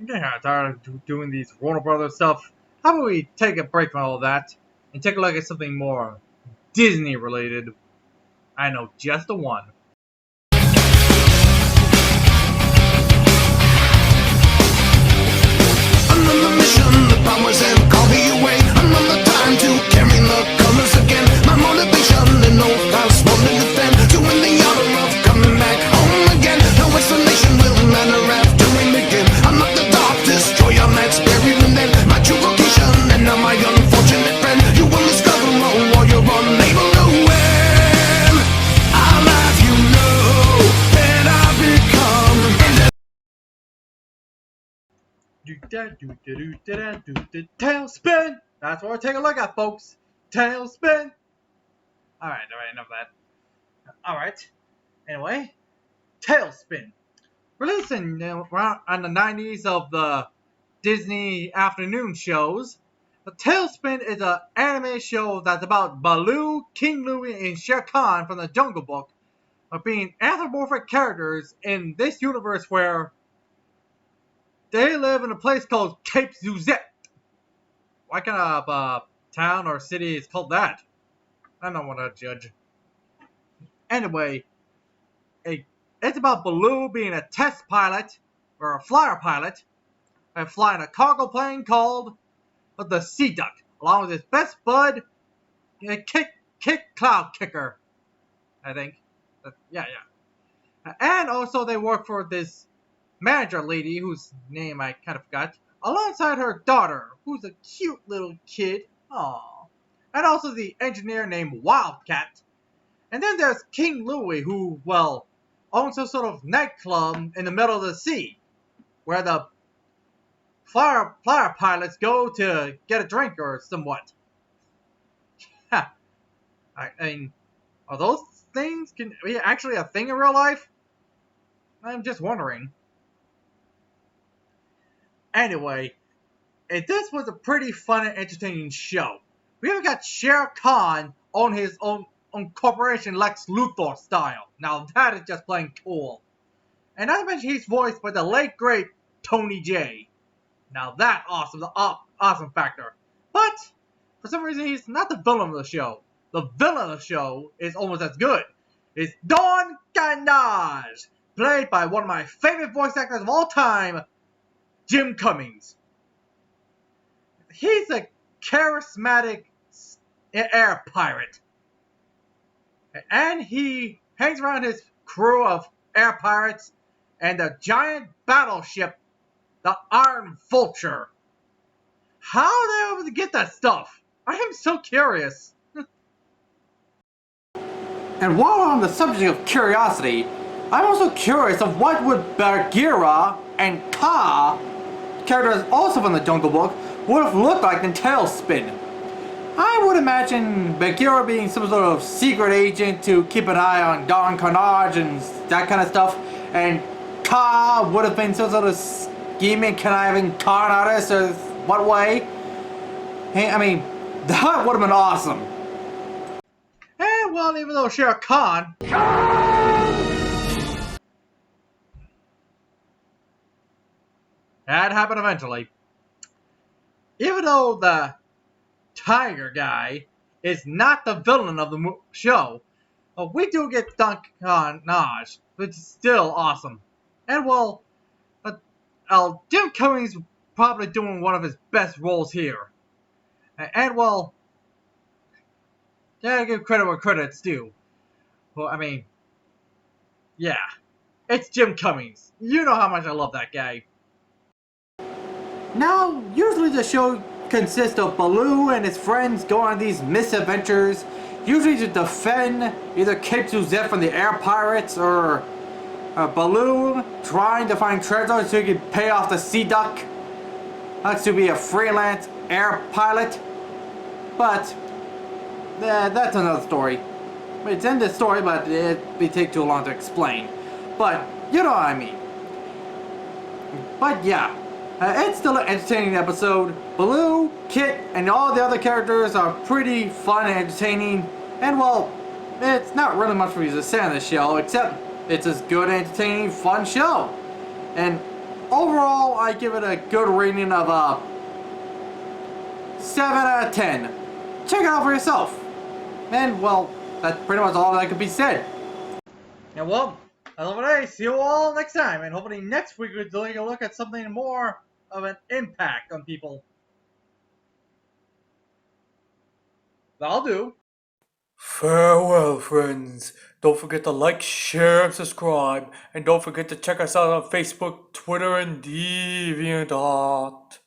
I'm getting kind of tired of doing these Warner Brothers stuff. How about we take a break from all of that and take a look at something more Disney related? I know just the one. Another mission, the powers and call me away. Another time to carry the colors again. My motivation and no house won't defend. Doing the honor of coming back home again. No explanation will matter after we begin. I'm not the dark destroyer that's buried in them. My true vocation and now my unfortunate friend. You will discover all while you're unable to win. I'll have you know that I've become. Tailspin! That's what we're taking a look at, folks. Tailspin! Alright, enough of that. Alright. Anyway, Tailspin. Released around in the 90s of the Disney afternoon shows, the Tailspin is an anime show that's about Baloo, King Louie, and Shere Khan from the Jungle Book of being anthropomorphic characters in this universe where they live in a place called Cape Suzette. What kind of town or city is called that? I don't want to judge. Anyway, it's about Baloo being a test pilot, or a flyer pilot, and flying a cargo plane called the Sea Duck, along with his best bud, Kick Cloud Kicker, I think. Yeah. And also they work for this manager lady, whose name I kind of forgot, alongside her daughter, who's a cute little kid. Aww. And also the engineer named Wildcat. And then there's King Louie, who, well, owns a sort of nightclub in the middle of the sea, where the flyer pilots go to get a drink or somewhat. I mean, are those things can be actually a thing in real life? I'm just wondering. Anyway, this was a pretty fun and entertaining show. We even got Shere Khan on his own corporation Lex Luthor style. Now that is just plain cool. And not to mention he's voiced by the late great Tony Jay. Now that awesome factor. But for some reason he's not the villain of the show. The villain of the show is almost as good. It's Don Carnage, played by one of my favorite voice actors of all time, Jim Cummings. He's a charismatic air pirate. And he hangs around his crew of air pirates and the giant battleship, the Iron Vulture. How are they able to get that stuff? I am so curious. And while we're on the subject of curiosity, I'm also curious of what would Bagheera and Kaa, characters also from the Jungle Book, would have looked like in Tailspin. I would imagine Bagheera being some sort of secret agent to keep an eye on Don Carnage and that kind of stuff, and Kaa would have been some sort of scheming, conniving con artist, or what way? Hey, I mean, that would have been awesome. And well, even though Shere Khan that happened eventually. Even though the Tiger guy is not the villain of the show, we do get Don Carnage, which is still awesome. And well, Jim Cummings probably doing one of his best roles here. And well, gotta give credit where credit's due. Well, I mean, yeah, it's Jim Cummings. You know how much I love that guy. Now, usually the show consists of Baloo and his friends going on these misadventures, usually to defend either Cape Suzette from the air pirates, or Baloo trying to find treasure so he can pay off the Sea Duck. That's to be a freelance air pilot. But that's another story. It's in the story, but it'd take too long to explain. But you know what I mean. But yeah, it's still an entertaining episode. Baloo, Kit, and all the other characters are pretty fun and entertaining. And well, it's not really much for you to say on this show, except it's a good, entertaining, fun show. And overall, I give it a good rating of a 7 out of 10. Check it out for yourself. And, well, that's pretty much all that could be said. And well, as of today, see you all next time, and hopefully next week we're taking a look at something more of an impact on people. That'll do. Farewell, friends. Don't forget to like, share, and subscribe. And don't forget to check us out on Facebook, Twitter, and DeviantArt.